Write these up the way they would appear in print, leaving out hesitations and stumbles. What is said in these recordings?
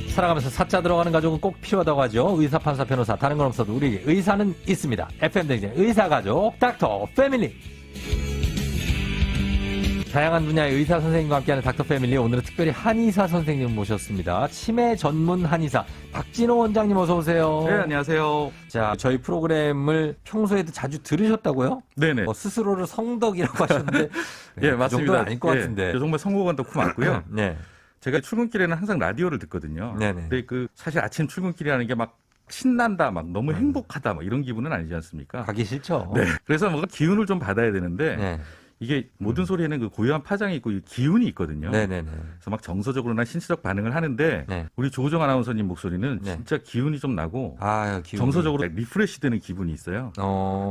살아가면서 사자 들어가는 가족은 꼭 필요하다고 하죠. 의사, 판사, 변호사, 다른 건 없어도 우리에게 의사는 있습니다. FM댕진 의사가족 닥터 패밀리. 다양한 분야의 의사 선생님과 함께하는 닥터 패밀리, 오늘은 특별히 한의사 선생님 모셨습니다. 치매 전문 한의사 박진호 원장님 어서 오세요. 네, 안녕하세요. 자, 저희 프로그램을 평소에도 자주 들으셨다고요? 네네. 스스로를 성덕이라고 하셨는데 예, 그 맞습니다. 정도는 아닐 것 같은데. 저 정말 성공한 덕후 맞고요. 네. 제가 출근길에는 항상 라디오를 듣거든요. 네네. 근데 사실 아침 출근길이라는 게 막 신난다, 막 너무 행복하다, 막 이런 기분은 아니지 않습니까? 가기 싫죠. 네. 그래서 뭔가 기운을 좀 받아야 되는데 네. 이게 모든 소리에는 그 고요한 파장이 있고 기운이 있거든요. 네네네. 그래서 막 정서적으로나 신체적 반응을 하는데 네. 우리 조우정 아나운서님 목소리는 네. 진짜 기운이 좀 나고 아, 기운이. 정서적으로 리프레시 되는 기분이 있어요.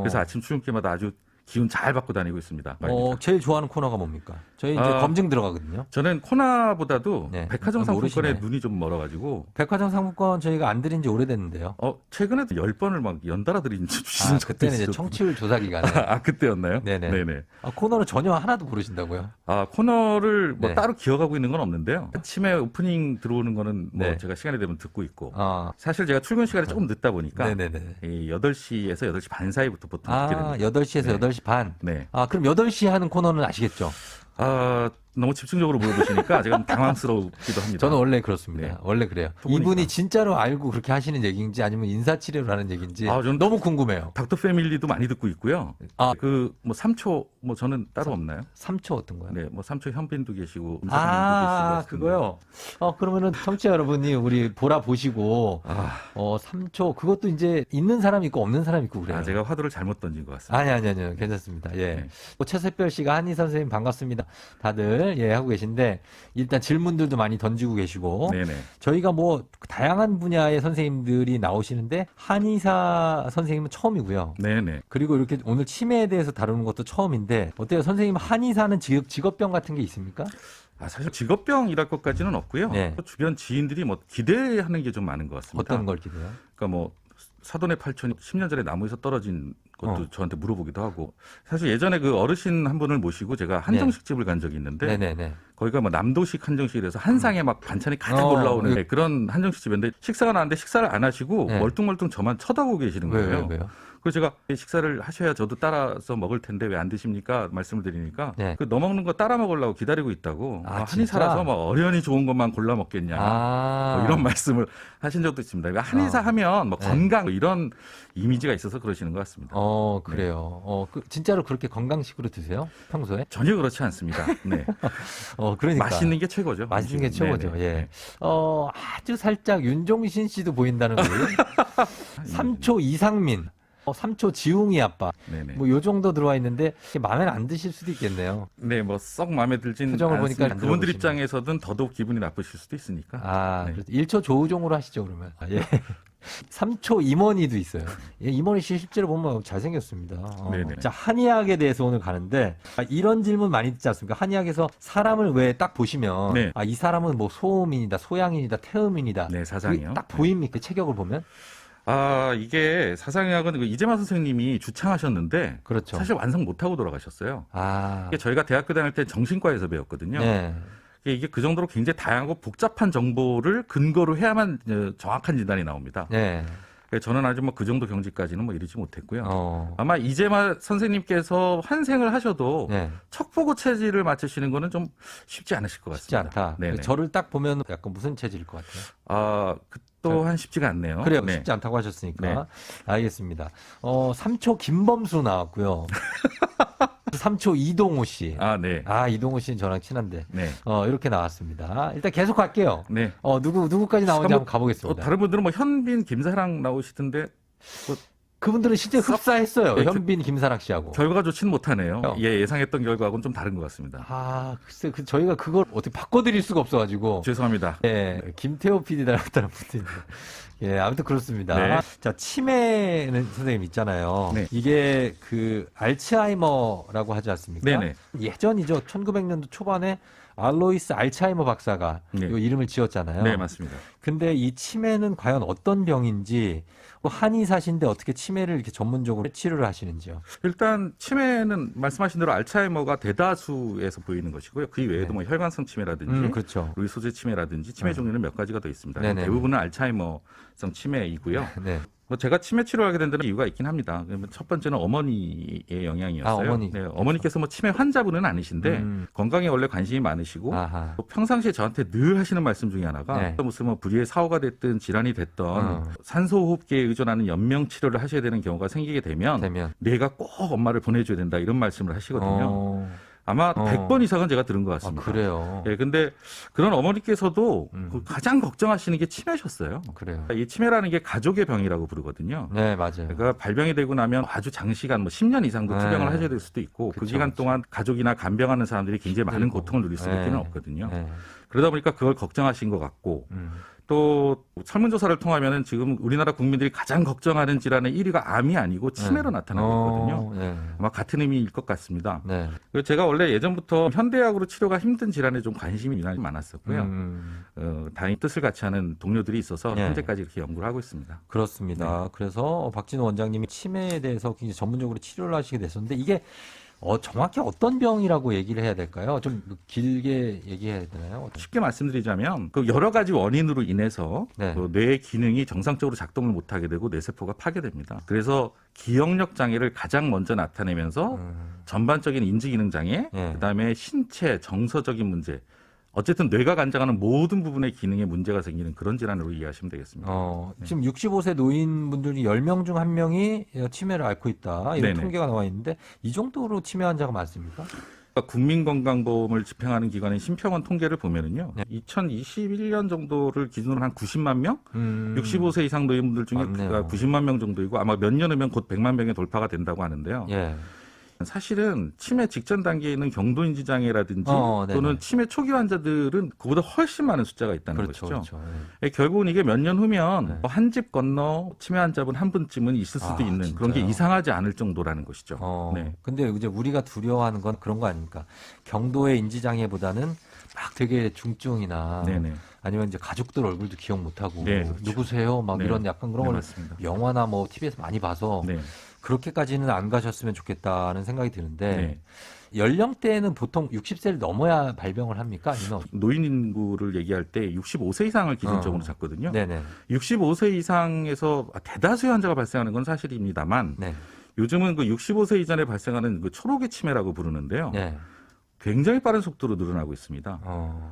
그래서 아침 출근길마다 아주 기운 잘 받고 다니고 있습니다. 제일 좋아하는 코너가 뭡니까? 저희 이제 검증 들어가거든요. 저는 코나보다도 네. 백화점 상품권에 모르시네. 눈이 좀 멀어가지고 백화점 상품권 저희가 안 드린 지 오래됐는데요. 최근에도 10번을 막 연달아 드린 주신 적도 그때는 이제 있어요. 청취율 조사 기간에. 그때였나요? 네네. 네네. 코너를 전혀 하나도 모르신다고요? 코너를 뭐 네. 따로 기억하고 있는 건 없는데요. 아침에 오프닝 들어오는 거는 뭐 네. 제가 시간이 되면 듣고 있고. 아, 사실 제가 출근 시간이 조금 늦다 보니까 네네네. 이 8시에서 8시 반 사이부터 보통 듣게 됩니다. 8시에서 네. 8시 반. 네. 그럼 8시에 하는 코너는 아시겠죠? 너무 집중적으로 물어보시니까 제가 당황스럽기도 합니다. 저는 원래 그렇습니다. 네. 원래 그래요. 보니까. 이분이 진짜로 알고 그렇게 하시는 얘기인지 아니면 인사치레로 하는 얘기인지 저는 너무 궁금해요. 닥터 패밀리도 많이 듣고 있고요. 아. 뭐 3초 저는 따로 없나요? 3초 어떤 거요? 네, 뭐 3초 현빈도 계시고. 그거요? 그러면은 청취자 여러분이 우리 보라 보시고, 3초, 그것도 이제 있는 사람이 있고 없는 사람이 있고 그래요. 제가 화두를 잘못 던진 것 같습니다. 아니요. 괜찮습니다. 예. 네. 최세별 씨가 한의 선생님 반갑습니다. 다들, 하고 계신데, 일단 질문들도 많이 던지고 계시고, 네네. 저희가 뭐, 다양한 분야의 선생님들이 나오시는데, 한의사 선생님은 처음이고요. 네네. 그리고 이렇게 오늘 치매에 대해서 다루는 것도 처음인데, 어때요? 선생님 한의사는 직업병 같은 게 있습니까? 사실 직업병이랄 것까지는 없고요. 네. 주변 지인들이 뭐 기대하는 게 좀 많은 것 같습니다. 어떤 걸 기대요? 그러니까 뭐 사돈의 8천이 10년 전에 나무에서 떨어진 것도 저한테 물어보기도 하고, 사실 예전에 그 어르신 한 분을 모시고 제가 한정식집을 간 적이 있는데, 네네네. 거기가 뭐 남도식 한정식이라서 한 상에 막 반찬이 가득 올라오는 그런 한정식집인데, 식사가 나왔는데 식사를 안 하시고 네. 멀뚱멀뚱 저만 쳐다보고 계시는 거예요. 왜요? 그래서 제가 식사를 하셔야 저도 따라서 먹을 텐데 왜 안 드십니까? 말씀을 드리니까 네. 너 먹는 거 따라 먹으려고 기다리고 있다고. 한의사라서 진짜? 뭐 어련히 좋은 것만 골라 먹겠냐. 뭐 이런 말씀을 하신 적도 있습니다. 그러니까 한의사 하면 뭐 건강 뭐 이런 이미지가 있어서 그러시는 것 같습니다. 그래요. 진짜로 그렇게 건강식으로 드세요? 평소에? 전혀 그렇지 않습니다. 네. 그러니까. 맛있는 게 최고죠. 맛있는 게 최고죠. 네네. 예. 아주 살짝 윤종신 씨도 보인다는 거. 3초 이상민. 3초 지웅이 아빠. 네네. 뭐 요 정도 들어와 있는데 마음에 안 드실 수도 있겠네요. 네, 뭐 썩 마음에 들진 표정을 않습니다. 보니까 안 그분들 들어보시네. 입장에서는 더더욱 기분이 나쁘실 수도 있으니까. 네. 그래서 1초 조우종으로 하시죠, 그러면. 예. 3초 임원이도 있어요. 임원희 씨 실제로 보면 잘생겼습니다. 네네. 자, 한의학에 대해서 오늘 가는데, 이런 질문 많이 듣지 않습니까? 한의학에서 사람을 왜 딱 보시면, 네. 이 사람은 뭐 소음인이다, 소양인이다, 태음인이다. 네, 사상이요. 그게 딱 보입니까? 체격을 보면? 이게 사상의학은 이재만 선생님이 주창하셨는데, 그렇죠. 사실 완성 못하고 돌아가셨어요. 이게 저희가 대학교 다닐 때 정신과에서 배웠거든요. 네. 이게 그 정도로 굉장히 다양하고 복잡한 정보를 근거로 해야만 정확한 진단이 나옵니다. 네. 저는 아직 뭐 그 정도 경지까지는 뭐 이르지 못했고요. 어. 아마 이재만 선생님께서 환생을 하셔도 네. 척보고 체질을 맞추시는 거는 좀 쉽지 않으실 것 쉽지 같습니다. 않다. 네네. 저를 딱 보면 약간 무슨 체질일 것 같아요? 또한 쉽지가 않네요. 그래요. 네. 쉽지 않다고 하셨으니까. 네. 알겠습니다. 3초 김범수 나왔고요. 3초 이동호 씨. 네. 이동호 씨는 저랑 친한데. 네. 이렇게 나왔습니다. 일단 계속 갈게요. 네. 누구까지 나오는지 한번 가보겠습니다. 다른 분들은 뭐 현빈, 김사랑 나오시던데 그분들은 실제 흡사했어요. 네, 현빈, 김사랑 씨하고. 결과 좋지는 못하네요. 예상했던 결과하고는 좀 다른 것 같습니다. 글쎄, 저희가 그걸 어떻게 바꿔드릴 수가 없어가지고. 죄송합니다. 예, 김태호 PD 닮았다는 분도 있는데. 예, 아무튼 그렇습니다. 네. 자, 치매는 선생님 있잖아요. 네. 이게 그 알츠하이머라고 하지 않습니까? 네네. 예전이죠. 1900년도 초반에 알로이스 알츠하이머 박사가 네. 이 이름을 지었잖아요. 네, 맞습니다. 근데 이 치매는 과연 어떤 병인지 또 한의사신데 어떻게 치매를 이렇게 전문적으로 치료를 하시는지요? 일단 치매는 말씀하신 대로 알츠하이머가 대다수에서 보이는 것이고요. 그 이외에도 네. 뭐 혈관성 치매라든지 그렇죠. 루이 소재 치매라든지 치매 종류는 몇 가지가 더 있습니다. 네네. 대부분은 알츠하이머성 치매이고요. 네. 뭐 제가 치매 치료를 하게 된 데는 이유가 있긴 합니다. 첫 번째는 어머니의 영향이었어요. 아, 어머니. 네, 어머니께서 뭐 치매 환자분은 아니신데 건강에 원래 관심이 많으시고 아하. 또 평상시에 저한테 늘 하시는 말씀 중에 하나가 네. 무슨 뭐 불의의 사고가 됐든 질환이 됐던 산소호흡기에 의존하는 연명 치료를 하셔야 되는 경우가 생기게 되면 내가 꼭 엄마를 보내줘야 된다 이런 말씀을 하시거든요. 아마 100번 이상은 제가 들은 것 같습니다. 아, 그래요? 예, 근데 그런 어머니께서도 가장 걱정하시는 게 치매셨어요. 그래요. 이 치매라는 게 가족의 병이라고 부르거든요. 네, 맞아요. 그러니까 발병이 되고 나면 아주 장시간 뭐 10년 이상도 투병을 하셔야 될 수도 있고 그 그쵸, 기간 그쵸. 동안 가족이나 간병하는 사람들이 굉장히 많은 힘들고. 고통을 누릴 수밖에 네. 없거든요. 네. 그러다 보니까 그걸 걱정하신 것 같고 또 설문조사를 통하면은 지금 우리나라 국민들이 가장 걱정하는 질환의 1위가 암이 아니고 치매로 나타나고 있거든요. 네. 아마 같은 의미일 것 같습니다. 네. 그리고 제가 원래 예전부터 현대약으로 치료가 힘든 질환에 좀 관심이 많았었고요. 다행히 뜻을 같이 하는 동료들이 있어서 네. 현재까지 이렇게 연구를 하고 있습니다. 그렇습니다. 네. 그래서 박진호 원장님이 치매에 대해서 굉장히 전문적으로 치료를 하시게 됐었는데 이게 정확히 어떤 병이라고 얘기를 해야 될까요? 좀 길게 얘기해야 되나요? 쉽게 말씀드리자면 그 여러 가지 원인으로 인해서 네. 그 뇌의 기능이 정상적으로 작동을 못하게 되고 뇌세포가 파괴됩니다. 그래서 기억력 장애를 가장 먼저 나타내면서 전반적인 인지기능 장애, 네. 그다음에 신체 정서적인 문제, 어쨌든 뇌가 관장하는 모든 부분의 기능에 문제가 생기는 그런 질환으로 이해하시면 되겠습니다. 지금 65세 노인분들이 10명 중 1명이 치매를 앓고 있다. 이런 네네. 통계가 나와 있는데 이 정도로 치매 환자가 많습니까? 국민건강보험을 집행하는 기관인 심평원 통계를 보면은요, 네. 2021년 정도를 기준으로 한 90만 명, 65세 이상 노인분들 중에 맞네요. 90만 명 정도이고 아마 몇 년 후면 곧 100만 명에 돌파가 된다고 하는데요. 예. 사실은 치매 직전 단계에 있는 경도인지 장애라든지 네네. 또는 치매 초기 환자들은 그보다 훨씬 많은 숫자가 있다는 그렇죠. 것이죠. 그렇죠. 결국은 이게 몇 년 후면 네. 한 집 건너 치매 환자분 한 분쯤은 있을 수도 있는 그런 게 진짜요? 이상하지 않을 정도라는 것이죠. 네. 근데 이제 우리가 두려워하는 건 그런 거 아닙니까? 경도의 인지장애보다는 막 되게 중증이나 네네. 아니면 이제 가족들 얼굴도 기억 못하고 네, 그렇죠. 누구세요? 막 네. 이런 약간 그런 네, 걸 맞습니다. 영화나 뭐 TV에서 많이 봐서 네. 그렇게까지는 안 가셨으면 좋겠다는 생각이 드는데 네. 연령대는 보통 60세를 넘어야 발병을 합니까? 아니면 노인 인구를 얘기할 때 65세 이상을 기준적으로 잡거든요. 네네. 65세 이상에서 대다수의 환자가 발생하는 건 사실입니다만 네. 요즘은 그 65세 이전에 발생하는 그 초록의 치매라고 부르는데요. 네. 굉장히 빠른 속도로 늘어나고 있습니다.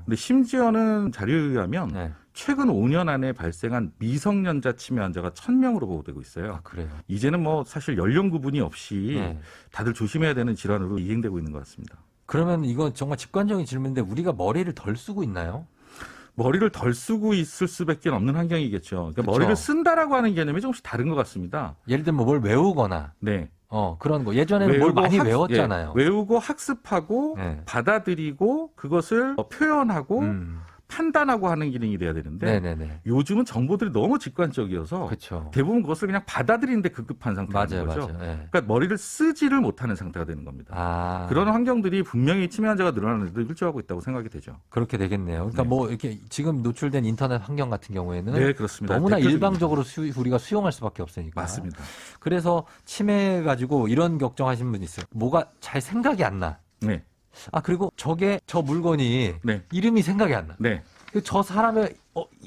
근데 심지어는 자료에 의하면 네. 최근 5년 안에 발생한 미성년자 치매 환자가 1000명으로 보고되고 있어요. 아, 그래요. 이제는 뭐 사실 연령 구분이 없이 네. 다들 조심해야 되는 질환으로 이행되고 있는 것 같습니다. 그러면 이건 정말 직관적인 질문인데 우리가 머리를 덜 쓰고 있나요? 머리를 덜 쓰고 있을 수밖에 없는 환경이겠죠. 그러니까 그쵸. 머리를 쓴다라고 하는 개념이 조금씩 다른 것 같습니다. 예를 들면 뭘 외우거나 네. 그런 거. 예전에는 뭘 많이 외웠잖아요. 예, 외우고 학습하고 네. 받아들이고 그것을 표현하고 판단하고 하는 기능이 돼야 되는데 네네네. 요즘은 정보들이 너무 직관적이어서 그렇죠. 대부분 그것을 그냥 받아들이는데 급급한 상태인 맞아요, 거죠. 맞아요. 네. 그러니까 머리를 쓰지를 못하는 상태가 되는 겁니다. 그런 환경들이 분명히 치매 환자가 늘어나는 데도 일조하고 있다고 생각이 되죠. 그렇게 되겠네요. 그러니까 네. 뭐 이렇게 지금 노출된 인터넷 환경 같은 경우에는 네, 그렇습니다. 너무나 대표적입니다. 일방적으로 우리가 수용할 수밖에 없으니까. 맞습니다. 그래서 치매 가지고 이런 걱정하시는 분이 있어요. 뭐가 잘 생각이 안 나. 네. 그리고 저 물건이 네. 이름이 생각이 안 나. 네. 저 사람의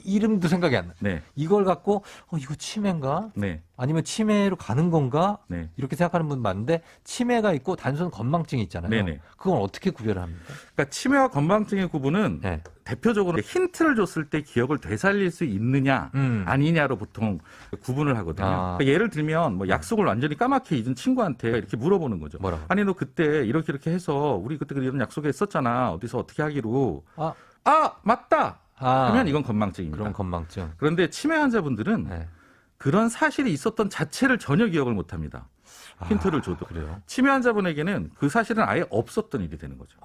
이름도 생각이 안 나. 네. 이걸 갖고 이거 치매인가? 네. 아니면 치매로 가는 건가? 네. 이렇게 생각하는 분 많은데 치매가 있고 단순 건망증이 있잖아요. 네네. 그건 어떻게 구별을 합니까? 그러니까 치매와 건망증의 구분은 네. 대표적으로 힌트를 줬을 때 기억을 되살릴 수 있느냐 아니냐로 보통 구분을 하거든요. 그러니까 예를 들면 뭐 약속을 완전히 까맣게 잊은 친구한테 이렇게 물어보는 거죠. 뭐라고? 아니 너 그때 이렇게 해서 우리 그때 이런 약속했었잖아. 어디서 어떻게 하기로. 맞다. 하면 이건 건망증입니다. 그럼 건망증. 그런데 치매 환자분들은 네. 그런 사실이 있었던 자체를 전혀 기억을 못합니다. 힌트를 줘도. 그래요? 치매 환자분에게는 그 사실은 아예 없었던 일이 되는 거죠.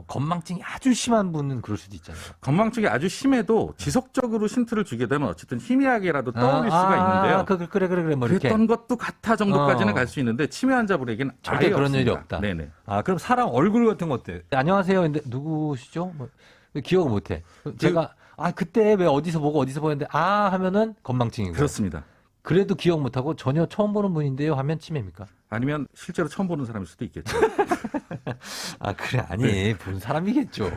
건망증이 아주 심한 분은 그럴 수도 있잖아요. 건망증이 아주 심해도 지속적으로 힌트를 주게 되면 어쨌든 희미하게라도 떠올릴 수가 있는데요. 그래. 뭐 그랬던 것도 같아 정도까지는 갈 수 있는데 치매 환자분에게는 절대 아예 그런 없습니다. 일이 없다. 네네. 그럼 사람 얼굴 같은 거 어때요? 안녕하세요. 근데 누구시죠? 뭐, 기억을 못해. 제가 그때 왜 어디서 보고 어디서 보였는데 하면은 건망증이고. 그렇습니다. 그래도 기억 못하고 전혀 처음 보는 분인데요 하면 치매입니까? 아니면 실제로 처음 보는 사람일 수도 있겠죠. 그래. 아니, 본 사람이겠죠.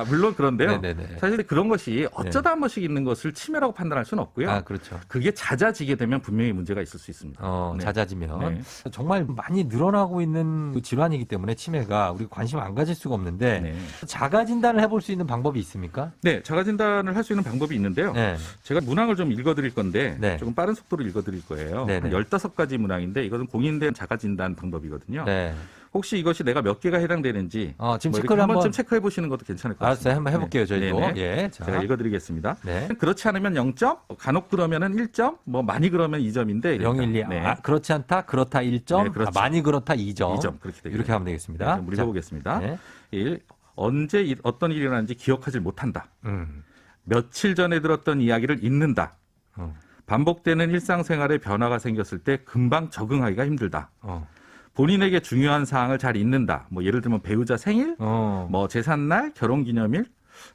물론 그런데요. 네네네. 사실 그런 것이 어쩌다 한 번씩 있는 것을 치매라고 판단할 수는 없고요. 그렇죠. 그게 잦아지게 되면 분명히 문제가 있을 수 있습니다. 네. 잦아지면. 네. 정말 많이 늘어나고 있는 그 질환이기 때문에 치매가 우리가 관심 안 가질 수가 없는데 네. 자가 진단을 해볼 수 있는 방법이 있습니까? 네, 자가 진단을 할 수 있는 방법이 있는데요. 네. 제가 문항을 좀 읽어드릴 건데 네. 조금 빠른 속도로 읽어드릴 거예요. 네네. 한 15가지 문항인데 이것은 공인된 자가 진단 방법이거든요. 네. 혹시 이것이 내가 몇 개가 해당되는지 지금 뭐 체크를 한 번쯤 체크해 보시는 것도 괜찮을 것 같습니다. 알았어요. 한번 해볼게요, 저희도. 네네. 예. 제가 읽어드리겠습니다. 네. 그렇지 않으면 0점, 간혹 그러면은 1점, 뭐 많이 그러면 2점인데 0, 1, 2. 네. 그렇지 않다, 그렇다 1점, 네, 그렇죠. 많이 그렇다 2점. 2점 그렇게 되겠네요. 이렇게 하면 되겠습니다. 한번 읽어보겠습니다. 네. 1. 언제 어떤 일이 일어났는지 기억하지 못한다. 음. 며칠 전에 들었던 이야기를 잊는다. 어. 반복되는 일상생활에 변화가 생겼을 때 금방 적응하기가 힘들다. 어. 본인에게 중요한 사항을 잘 잊는다. 뭐 예를 들면 배우자 생일, 뭐 제삿날, 결혼기념일.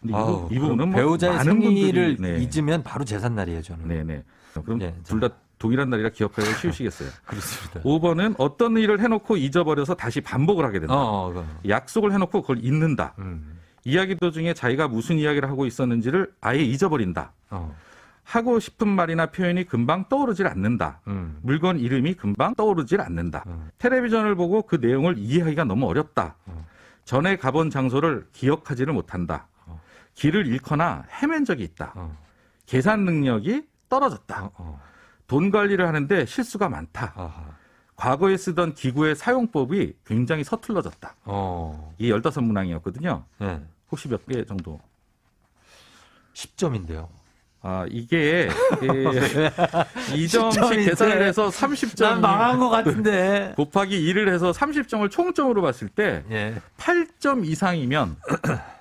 근데 이 부분은 뭐 배우자의 많은 생일을 분들이, 잊으면 바로 제삿날이에요, 저는. 네네. 그럼 네, 둘 다 동일한 날이라 기억하기 쉬우시겠어요. 그렇습니다. 5번은 어떤 일을 해놓고 잊어버려서 다시 반복을 하게 된다. 약속을 해놓고 그걸 잊는다. 이야기 도중에 자기가 무슨 이야기를 하고 있었는지를 아예 잊어버린다. 하고 싶은 말이나 표현이 금방 떠오르질 않는다. 물건 이름이 금방 떠오르질 않는다. 텔레비전을 보고 그 내용을 이해하기가 너무 어렵다. 전에 가본 장소를 기억하지를 못한다. 길을 잃거나 헤맨 적이 있다. 계산 능력이 떨어졌다. 돈 관리를 하는데 실수가 많다. 과거에 쓰던 기구의 사용법이 굉장히 서툴러졌다. 이 15문항이었거든요. 네. 혹시 몇 개 정도? 10점인데요. 이게 2점씩 계산을 해서 30점. 난 망한 것 같은데. 곱하기 2를 해서 30점을 총점으로 봤을 때 8점 이상이면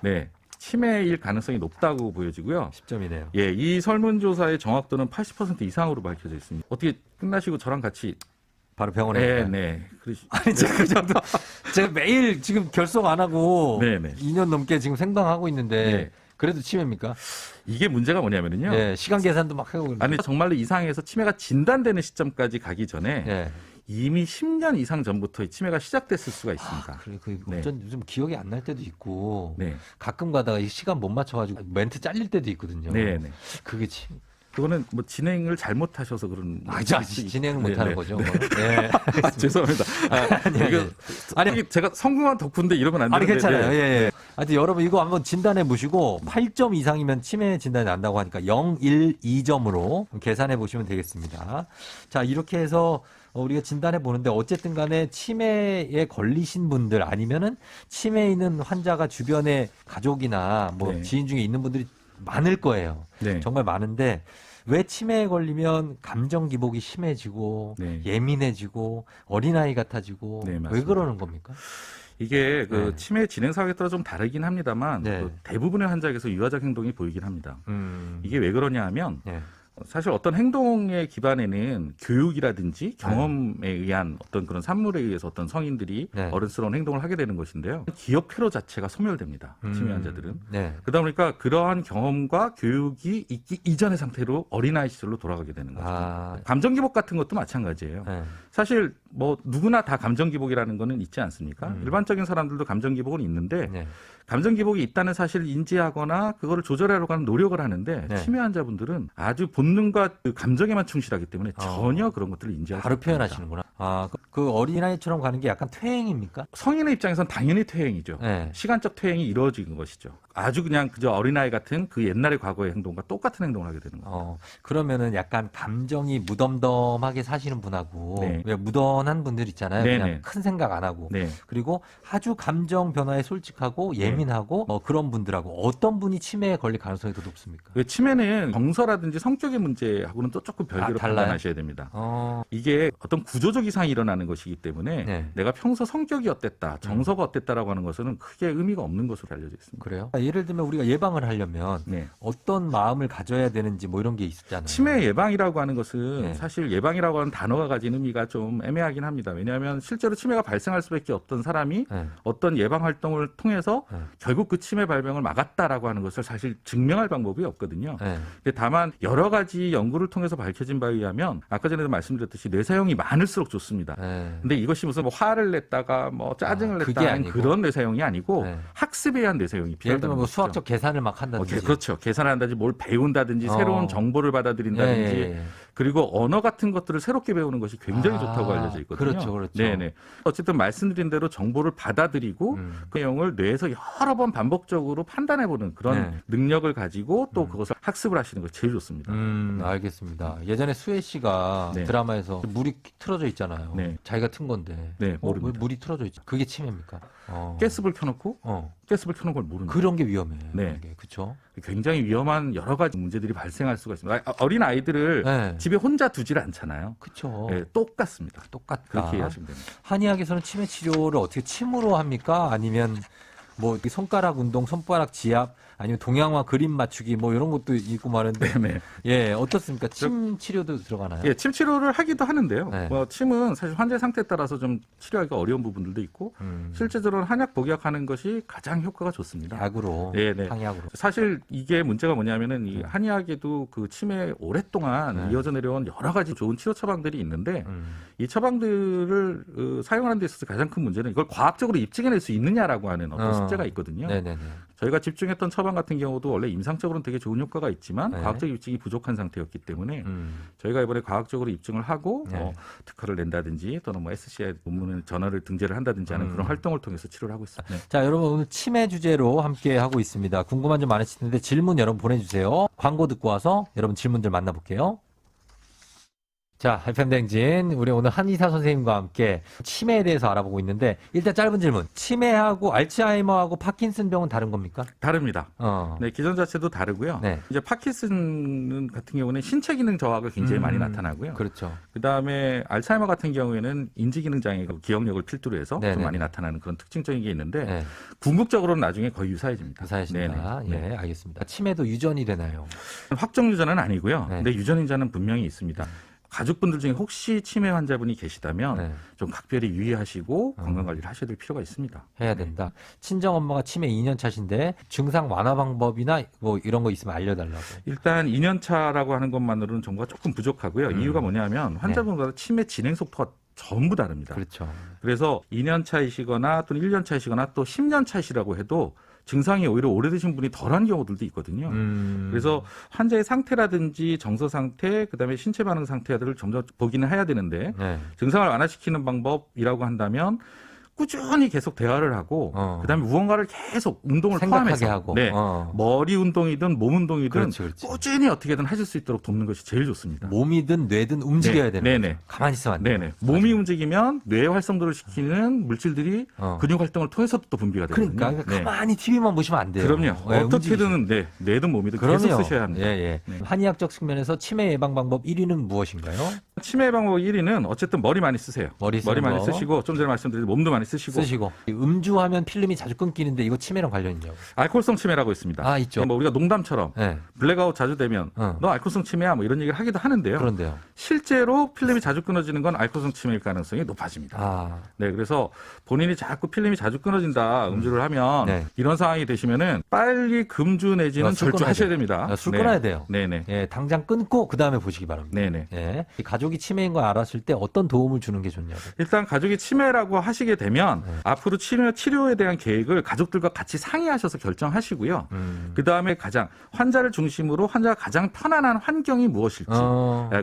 네. 치매일 가능성이 높다고 보여지고요. 10점이네요. 예, 이 설문조사의 정확도는 80% 이상으로 밝혀져 있습니다. 어떻게 끝나시고 저랑 같이 바로 병원에. 네. 아니, 제가 그 정도. 제가 매일 지금 결석 안 하고 네네. 2년 넘게 지금 생방하고 있는데 네. 그래도 치매입니까? 이게 문제가 뭐냐면요. 네, 시간 계산도 막 하고. 아니, 정말로 이상해서 치매가 진단되는 시점까지 가기 전에 네. 이미 10년 이상 전부터 이 치매가 시작됐을 수가 있습니다. 그래, 어쩐 요즘 기억이 안 날 때도 있고. 네. 가끔 가다가 이 시간 못 맞춰가지고 멘트 잘릴 때도 있거든요. 네네. 그게 그거는 뭐 진행을 잘못하셔서 그런. 진행을 못하는 거죠. 네. 네. 죄송합니다. 아니, 제가 성공한 덕분인데 이러면 안 되는데. 괜찮아요. 네. 예. 하여튼 여러분 이거 한번 진단해 보시고 8점 이상이면 치매 진단이 난다고 하니까 0, 1, 2점으로 계산해 보시면 되겠습니다. 자, 이렇게 해서 우리가 진단해 보는데 어쨌든 간에 치매에 걸리신 분들 아니면은 치매에 있는 환자가 주변에 가족이나 뭐 지인 중에 있는 분들이 많을 거예요. 네. 정말 많은데 왜 치매에 걸리면 감정 기복이 심해지고 예민해지고 어린아이 같아지고 왜 그러는 겁니까? 이게 치매 진행 사격에 따라 좀 다르긴 합니다만 대부분의 환자에게서 유아적 행동이 보이긴 합니다. 이게 왜 그러냐 하면 사실 어떤 행동의 기반에는 교육이라든지 경험에 의한 어떤 그런 산물에 의해서 어떤 성인들이 어른스러운 행동을 하게 되는 것인데요. 기억 회로 자체가 소멸됩니다. 치매 환자들은. 그러다 보니까 그러한 경험과 교육이 있기 이전의 상태로 어린아이 시절로 돌아가게 되는 거죠. 감정 기복 같은 것도 마찬가지예요. 사실 뭐 누구나 다 감정 기복이라는 거는 있지 않습니까? 일반적인 사람들도 감정 기복은 있는데 감정 기복이 있다는 사실을 인지하거나 그거를 조절하려고 하는 노력을 하는데 치매 환자분들은 아주 본능과 그 감정에만 충실하기 때문에 전혀 그런 것들을 인지하지 바로 못합니다. 표현하시는구나. 그 어린아이처럼 가는 게 약간 퇴행입니까? 성인의 입장에선 당연히 퇴행이죠. 시간적 퇴행이 이루어지는 것이죠. 아주 그냥 그저 어린아이 같은 그 옛날의 과거의 행동과 똑같은 행동을 하게 되는 거예요. 그러면은 약간 감정이 무덤덤하게 사시는 분하고 왜 무던한 분들 있잖아요. 그냥 큰 생각 안 하고 그리고 아주 감정 변화에 솔직하고 예민하고 그런 분들하고 어떤 분이 치매에 걸릴 가능성이 더 높습니까? 치매는 정서라든지 성격에 성격의 문제하고는 또 조금 별개로 달라요? 판단하셔야 됩니다. 이게 어떤 구조적 이상이 일어나는 것이기 때문에 네. 내가 평소 성격이 어땠다, 정서가 어땠다라고 하는 것은 크게 의미가 없는 것으로 알려져 있습니다. 그래요? 예를 들면 우리가 예방을 하려면 네. 어떤 마음을 가져야 되는지 뭐 이런 게 있잖아요. 치매 예방이라고 하는 것은 네. 사실 예방이라고 하는 단어가 가진 의미가 좀 애매하긴 합니다. 왜냐하면 실제로 치매가 발생할 수밖에 없던 사람이 네. 어떤 예방 활동을 통해서 네. 결국 그 치매 발병을 막았다라고 하는 것을 사실 증명할 방법이 없거든요. 네. 근데 다만 여러 가지 연구를 통해서 밝혀진 바에 의하면 아까 전에도 말씀드렸듯이 뇌사용이 많을수록 좋습니다. 네. 근데 이것이 무슨 뭐 화를 냈다가 뭐 짜증을 그게 냈다는 아니고? 그런 뇌사용이 아니고 네. 학습에 의한 뇌사용이 예를 필요하다는 들면 뭐 거죠. 수학적 계산을 막 한다든지. 그렇죠. 계산을 한다든지 뭘 배운다든지 새로운 정보를 받아들인다든지 예. 그리고 언어 같은 것들을 새롭게 배우는 것이 굉장히 좋다고 알려져 있거든요. 그렇죠, 그렇죠. 네네. 어쨌든 말씀드린 대로 정보를 받아들이고 그 내용을 뇌에서 여러 번 반복적으로 판단해보는 그런 네. 능력을 가지고 또 그것을 학습을 하시는 것이 제일 좋습니다. 알겠습니다. 예전에 수혜 씨가 네. 드라마에서 물이 틀어져 있잖아요. 네. 자기가 튼 건데. 네, 왜 모릅니다. 물이 틀어져 있죠? 그게 치매입니까? 가스불 켜놓고 가스불 켜놓은 걸 모르는 그런 게 위험해요. 네. 그렇죠. 굉장히 위험한 여러 가지 문제들이 발생할 수가 있습니다. 어린 아이들을 네. 집에 혼자 두질 않잖아요. 그렇죠. 네, 똑같습니다. 똑같다. 그렇게 이해하시면 됩니다. 한의학에서는 치매 치료를 어떻게 침으로 합니까? 아니면 뭐 손가락 운동, 손가락 지압, 아니면 동양화 그림 맞추기 뭐 이런 것도 있고 말인데 네. 예 어떻습니까? 침 치료도 들어가나요? 예, 침 치료를 하기도 하는데요. 네. 침은 사실 환자의 상태에 따라서 좀 치료하기가 어려운 부분들도 있고 실제적으로는 한약 복약하는 것이 가장 효과가 좋습니다. 약으로, 네, 네. 항약으로. 사실 이게 문제가 뭐냐면은 이 한의학에도 그 치매에 오랫동안 이어져 내려온 여러 가지 좋은 치료 처방들이 있는데 이 처방들을 사용하는 데 있어서 가장 큰 문제는 이걸 과학적으로 입증해낼 수 있느냐라고 하는 어떤 숙제가 있거든요. 네네네. 저희가 집중했던 처방 같은 경우도 원래 임상적으로는 되게 좋은 효과가 있지만 네. 과학적 입증이 부족한 상태였기 때문에 저희가 이번에 과학적으로 입증을 하고 네. 특허를 낸다든지 또는 뭐 SCI 논문을 전화를 등재를 한다든지 하는 그런 활동을 통해서 치료를 하고 있습니다. 네. 자, 여러분 오늘 치매 주제로 함께 하고 있습니다. 궁금한 점 많으실 텐데 질문 여러분 보내주세요. 광고 듣고 와서 여러분 질문들 만나볼게요. 자, FM 댕진 우리 오늘 한의사 선생님과 함께 치매에 대해서 알아보고 있는데 일단 짧은 질문. 치매하고 알츠하이머하고 파킨슨병은 다른 겁니까? 다릅니다. 네, 기전 자체도 다르고요. 네. 이제 파킨슨 같은 경우는 신체 기능 저하가 굉장히 많이 나타나고요. 그렇죠. 그다음에 알츠하이머 같은 경우에는 인지 기능 장애가 기억력을 필두로 해서 네네. 좀 많이 나타나는 그런 특징적인 게 있는데 네. 궁극적으로는 나중에 거의 유사해집니다. 유사하십니다. 네네. 예, 알겠습니다. 치매도 유전이 되나요? 확정 유전은 아니고요. 네. 근데 유전 인자는 분명히 있습니다. 가족분들 중에 혹시 치매 환자분이 계시다면 네. 좀 각별히 유의하시고 건강 관리를 하셔야 될 필요가 있습니다. 해야 된다. 친정 엄마가 치매 2년 차신데 증상 완화 방법이나 뭐 이런 거 있으면 알려달라고. 일단 2년 차라고 하는 것만으로는 정보가 조금 부족하고요. 이유가 뭐냐면 환자분마다 치매 진행 속도가 전부 다릅니다. 그렇죠. 그래서 2년 차이시거나 또는 1년 차이시거나 또 10년 차이시라고 해도 증상이 오히려 오래되신 분이 덜한 경우들도 있거든요. 그래서 환자의 상태라든지 정서 상태, 그다음에 신체 반응 상태들을 좀 더 보기는 해야 되는데 네. 증상을 완화시키는 방법이라고 한다면 꾸준히 계속 대화를 하고 그다음에 무언가를 계속 운동을 생각하게 포함해서 하고. 네. 머리 운동이든 몸 운동이든 그렇지. 꾸준히 어떻게든 하실 수 있도록 돕는 것이 제일 좋습니다. 몸이든 뇌든 움직여야 되는 네네. 거죠. 가만히 있으면 안 돼요. 네네. 몸이 움직이면 뇌 활성도를 시키는 물질들이 근육 활동을 통해서 또 분비가 되거든요. 그러니까 네. 가만히 TV만 보시면 안 돼요. 그럼요. 네, 어떻게든 뇌든 몸이든 계속 그럼요. 쓰셔야 합니다. 예, 예. 네. 한의학적 측면에서 치매 예방 방법 1위는 무엇인가요? 치매 방법 1위는 어쨌든 머리 많이 쓰세요. 머리 쓰는 많이 거. 쓰시고 좀 전에 말씀드린 몸도 많이 쓰시고 음주하면 필름이 자주 끊기는데 이거 치매랑 관련 있냐고. 알코올성 치매라고 있습니다. 아, 있죠. 뭐 우리가 농담처럼 네. 블랙아웃 자주 되면 너 알코올성 치매야 뭐 이런 얘기를 하기도 하는데요. 그런데요. 실제로 필름이 자주 끊어지는 건 알코올성 치매일 가능성이 높아집니다. 아. 네, 그래서 본인이 자꾸 필름이 자주 끊어진다 음주를 하면 네. 이런 상황이 되시면은 빨리 금주 내지는 술 절주하셔야 끊어야 됩니다. 술 네. 끊어야 돼요. 네네. 예, 당장 끊고 그 다음에 보시기 바랍니다. 네네. 예. 이 가족이 치매인 걸 알았을 때 어떤 도움을 주는 게 좋냐고. 일단 가족이 치매라고 하시게 되면 앞으로 치료에 대한 계획을 가족들과 같이 상의하셔서 결정하시고요. 그 다음에 가장 환자를 중심으로 환자가 가장 편안한 환경이 무엇일지,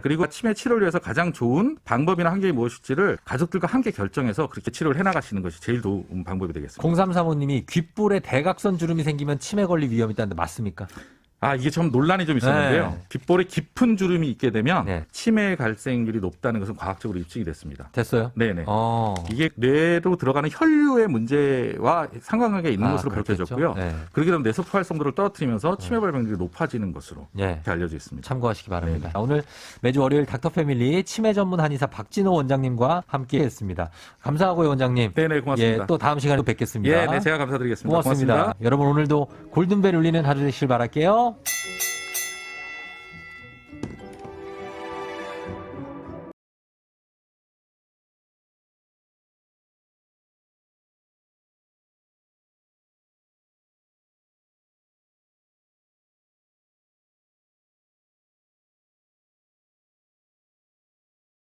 그리고 치매 치료를 위해서 가장 좋은 방법이나 환경이 무엇일지를 가족들과 함께 결정해서 그렇게 치료를 해나가시는 것이 제일 좋은 방법이 되겠습니다. 0335님이 귓볼에 대각선 주름이 생기면 치매 걸릴 위험이 있다는데 맞습니까? 이게 좀 논란이 좀 있었는데요. 네. 귓볼에 깊은 주름이 있게 되면 네. 치매 발생률이 높다는 것은 과학적으로 입증이 됐습니다. 됐어요? 네네. 이게 뇌로 들어가는 혈류의 문제와 상관관계가 있는 것으로 그렇겠죠? 밝혀졌고요. 네. 그렇게 되면 뇌세포 활성도를 떨어뜨리면서 치매 발병률이 높아지는 것으로 네. 이렇게 알려져 있습니다. 참고하시기 바랍니다. 네. 오늘 매주 월요일 닥터패밀리 치매 전문 한의사 박진호 원장님과 함께했습니다. 감사하고요, 원장님. 네네, 고맙습니다. 예, 또 다음 시간에 또 뵙겠습니다. 네, 제가 감사드리겠습니다. 고맙습니다. 고맙습니다. 여러분 오늘도 골든벨 울리는 하루 되시길 바랄게요.